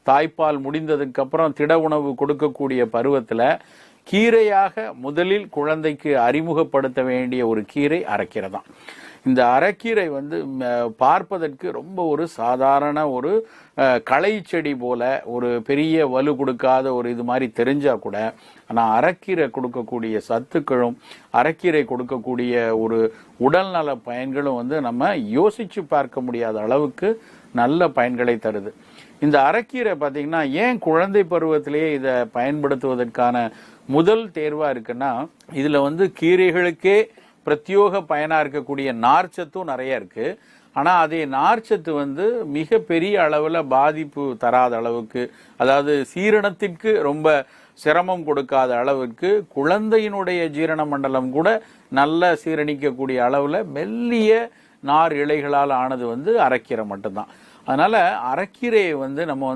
தாய்ப்பால் முடிந்ததுக்கு அப்புறம் திட உணவு கொடுக்கக்கூடிய பருவத்தில் கீரையாக முதலில் குழந்தைக்கு அறிமுகப்படுத்த வேண்டிய ஒரு கீரை அரைக்கீரை தான். இந்த அரைக்கீரை பார்ப்பதற்கு ரொம்ப ஒரு சாதாரண ஒரு களை செடி போல ஒரு பெரிய வலு கொடுக்காத ஒரு இது மாதிரி தெரிஞ்சா கூட, ஆனால் அரைக்கீரை கொடுக்கக்கூடிய சத்துக்களும் அரைக்கீரை கொடுக்கக்கூடிய ஒரு உடல்நல பயன்களும் நம்ம யோசிச்சு பார்க்க முடியாத அளவுக்கு நல்ல பயன்களை தருது. இந்த அரைக்கீரை பார்த்தீங்கன்னா ஏன் குழந்தை பருவத்திலேயே இதை பயன்படுத்துவதற்கான முதல் தேர்வா இருக்குன்னா, இதுல கீரைகளுக்கே பிரத்யோக பயனா இருக்கக்கூடிய நார்ச்சத்தும் நிறைய இருக்கு. ஆனா அதே நார்ச்சத்து மிக பெரிய அளவுல பாதிப்பு தராத அளவுக்கு, அதாவது சீரணத்திற்கு ரொம்ப சிரமம் கொடுக்காத அளவுக்கு, குழந்தையினுடைய ஜீரண மண்டலம் கூட நல்ல சீரணிக்கக்கூடிய அளவுல மெல்லிய நார் இலைகளால் ஆனது அரைக்கீரை மட்டும்தான். அதனால அரைக்கீரையை நம்ம